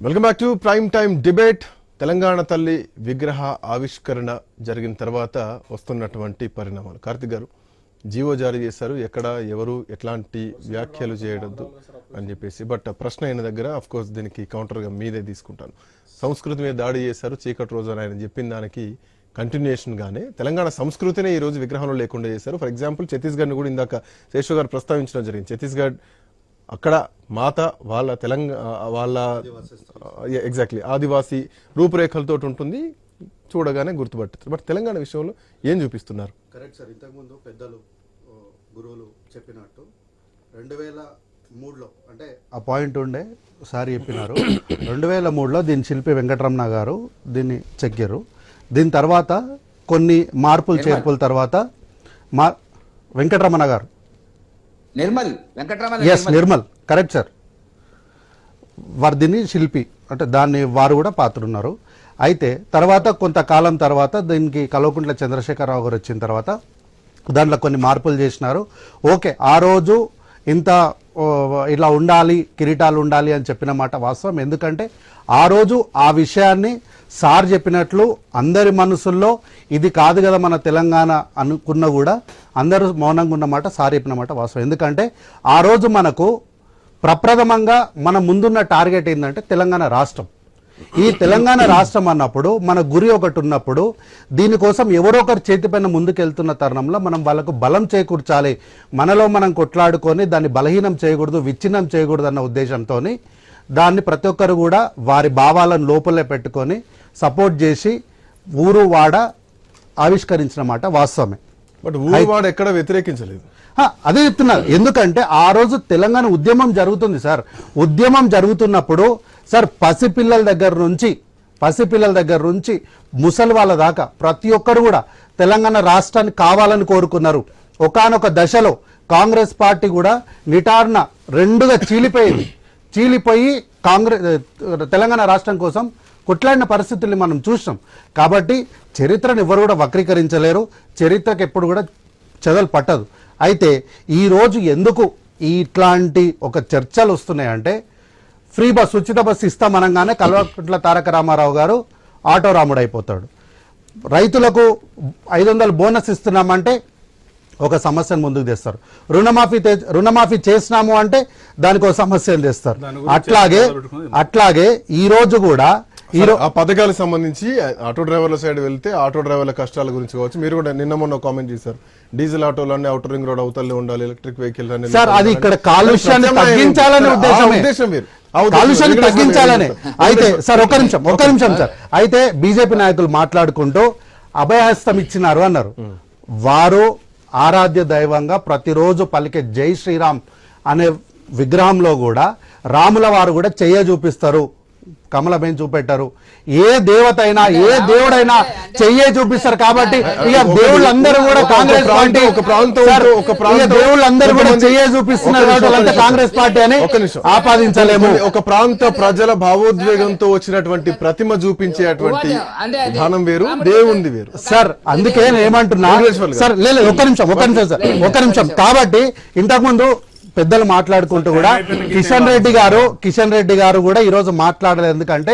Welcome back to prime time debate. Telangana తల్లి విగ్రహ ఆవిష్కరణ జరిగిన తర్వాత వస్తున్నటువంటి పరిణామాలు. కార్తిక్ గారు జీవో జారీ చేశారు, ఎక్కడ ఎవరు ఎట్లాంటి వ్యాఖ్యలు చేయడద్దు అని చెప్పేసి. బట్ ప్రశ్న అయిన దగ్గర అఫ్ కోర్స్ దీనికి కౌంటర్గా మీదే తీసుకుంటాను. సంస్కృతి మీద దాడి చేశారు, చీకటి రోజు అని ఆయన చెప్పిన దానికి కంటిన్యూషన్ గానే తెలంగాణ సంస్కృతినే ఈ రోజు విగ్రహంలో లేకుండా చేశారు. ఫర్ ఎగ్జాంపుల్ ఛత్తీస్గఢ్ని కూడా ఇందాక శేషు గారు ప్రస్తావించడం జరిగింది. ఛత్తీస్గఢ్ అక్కడ మాత వాళ్ళ వాళ్ళ ఎగ్జాక్ట్లీ ఆదివాసీ రూపురేఖలతో ఉంటుంది, చూడగానే గుర్తుపట్టారు. బట్ తెలంగాణ విషయంలో ఏం చూపిస్తున్నారు? Correct sir. ఇంతకుముందు పెద్దలు గురువులు చెప్పినట్టు 2003లో అంటే ఆ పాయింట్ ఉండే సార్ చెప్పినారు. 2003లో దీని శిల్పి వెంకటరమణ గారు దీన్ని చెక్కారు. దీని తర్వాత కొన్ని మార్పులు చేర్పుల తర్వాత వెంకటరమణ గారు నిర్మల్ కరెక్ట్ సార్, వారు దీన్ని శిల్పి అంటే దాన్ని వారు కూడా పాత్రున్నారు. అయితే తర్వాత కొంతకాలం తర్వాత దీనికి కల్వకుంట్ల చంద్రశేఖరరావు గారు వచ్చిన తర్వాత దాంట్లో కొన్ని మార్పులు చేసినారు. ఓకే, ఆ రోజు ఇంత ఇలా ఉండాలి, కిరీటాలు ఉండాలి అని చెప్పిన మాట వాస్తవం. ఎందుకంటే ఆ రోజు ఆ విషయాన్ని సార్ చెప్పినట్లు అందరి మనసుల్లో ఇది కాదు కదా మన తెలంగాణ అనుకున్న కూడా అందరూ మౌనంగా ఉన్నమాట సార్ చెప్పిన మాట వాస్తవం. ఎందుకంటే ఆ రోజు మనకు ప్రప్రథమంగా మన ముందున్న టార్గెట్ ఏంటంటే తెలంగాణ రాష్ట్రం. ఈ తెలంగాణ రాష్ట్రం అన్నప్పుడు మన గురి ఒకటి ఉన్నప్పుడు దీనికోసం ఎవరో ఒకరి చేతిపైన ముందుకెళ్తున్న తరుణంలో మనం వాళ్ళకు బలం చేకూర్చాలి, మనలో మనం కొట్లాడుకొని దాన్ని బలహీనం చేయకూడదు, విచ్ఛిన్నం చేయకూడదు అన్న ఉద్దేశంతో దాన్ని ప్రతి ఒక్కరు కూడా వారి భావాలను లోపలే పెట్టుకొని సపోర్ట్ చేసి ఊరు వాడ ఆవిష్కరించిన మాట వాస్తవమే. బట్ ఊరు వాడ ఎక్కడ వ్యతిరేకించలేదు, అదే చెప్తున్నారు. ఎందుకంటే ఆ రోజు తెలంగాణ ఉద్యమం జరుగుతుంది సార్. ఉద్యమం జరుగుతున్నప్పుడు సార్ పసిపిల్లల దగ్గర నుంచి ముసలి వాళ్ళ దాకా ప్రతి ఒక్కరు కూడా తెలంగాణ రాష్ట్రాన్ని కావాలని కోరుకున్నారు. ఒకానొక దశలో కాంగ్రెస్ పార్టీ కూడా నిటారున రెండుగా చీలిపోయి తెలంగాణ రాష్ట్రం కోసం కొట్లాడిన పరిస్థితుల్ని మనం చూసాం. కాబట్టి చరిత్రను ఎవరు కూడా వక్రీకరించలేరు, చరిత్రకు ఎప్పుడు కూడా చెదలు పట్టదు. అయితే ఈరోజు ఎందుకు ఇట్లాంటి ఒక చర్చలు వస్తున్నాయంటే ఫ్రీ బస్, ఉచిత బస్సు ఇస్తామనగానే కల్వకుంట్ల తారక రామారావు గారు ఆటో రాముడు అయిపోతాడు. రైతులకు 500 బోనస్ ఇస్తున్నామంటే ఒక సమస్యను ముందుకు తెస్తారు. రుణమాఫీ చేసినాము అంటే దానికి ఒక సమస్యను తెస్తారు. అట్లాగే ఈ రోజు కూడా ఆ పథకాలకు సంబంధించి ఆటో డ్రైవర్ల సైడ్ వెళ్తే ఆటో డ్రైవర్ల కష్టాల గురించి కావచ్చు. మీరు కూడా నిన్న మొన్న కామెంట్ చేశారు, డీజిల్ ఆటోలన్నీ అవుటర్ రింగ్ రోడ్ అవతలే ఉండాలి, ఎలక్ట్రిక్ వెహికల్ సార్ అది ఇక్కడ కాలుష్యాన్ని తగ్గించాలనే ఉద్దేశం మీరు కాలుష్యాన్ని తగ్గించాలనే. అయితే సార్ ఒక నిమిషం సార్, అయితే బీజేపీ నాయకులు మాట్లాడుకుంటూ అభయహస్తం ఇచ్చినారు అన్నారు. వారు ఆరాధ్య దైవంగా ప్రతిరోజు పలికే జై శ్రీరామ్ అనే విగ్రహంలో కూడా రాముల వారు కూడా చెయ్య చూపిస్తారు, కమలమేం చూపెట్టారు. ఏ దేవత అయినా ఏ దేవుడైనా చెయ్యే చూపిస్తారు. కాబట్టి ఇక దేవుళ్ళందరూ కూడా కాంగ్రెస్ పార్టీ దేవుళ్ళందరూ కూడా చెయ్యే చూపిస్తున్నారు కాబట్టి కాంగ్రెస్ పార్టీ అని ఆపాదించలేము. ఒక ప్రాంత ప్రజల భావోద్వేగంతో వచ్చినటువంటి ప్రతిమ చూపించేటువంటి విధానం వేరు, దేవుంది వేరు సార్. అందుకే ఏమంటున్నా సార్, లేదు ఒక నిమిషం. కాబట్టి ఇంతకుముందు పెద్దలు మాట్లాడుకుంటూ కూడా కిషన్ రెడ్డి గారు కూడా ఈరోజు మాట్లాడలేదు. ఎందుకంటే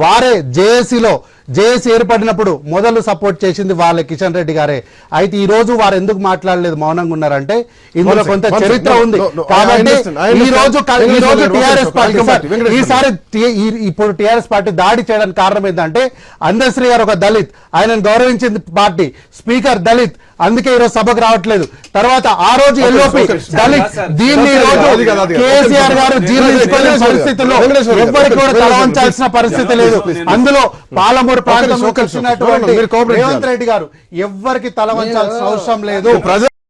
వారే జేఏసీ ఏర్పడినప్పుడు మొదలు సపోర్ట్ చేసింది వాళ్ళే, కిషన్ రెడ్డి గారే. అయితే ఈ రోజు వారు ఎందుకు మాట్లాడలేదు, మౌనంగా ఉన్నారంటే ఇందులో కొంత చరిత్ర ఉంది. కాబట్టి ఈ రోజు టీఆర్ఎస్ పార్టీ ఇప్పుడు టీఆర్ఎస్ పార్టీ దాడి చేయడానికి కారణం ఏంటంటే అందశ్రీ గారు ఒక దళిత్, ఆయనను గౌరవించింది పార్టీ, స్పీకర్ దళిత్, అందుకే ఈరోజు సభకు రావట్లేదు. తర్వాత ఆ రోజు ఎల్ఓపి దళిత్, దీన్ని కేసీఆర్ గారు జీర్ణించుకునే పరిస్థితుల్లో ఎవ్వరికి కూడా తల వంచాల్సిన పరిస్థితి లేదు. అందులో పాలమూరు ప్రాంతంలో రేవంత్ రెడ్డి గారు ఎవ్వరికి తల వంచాల్సిన అవసరం లేదు.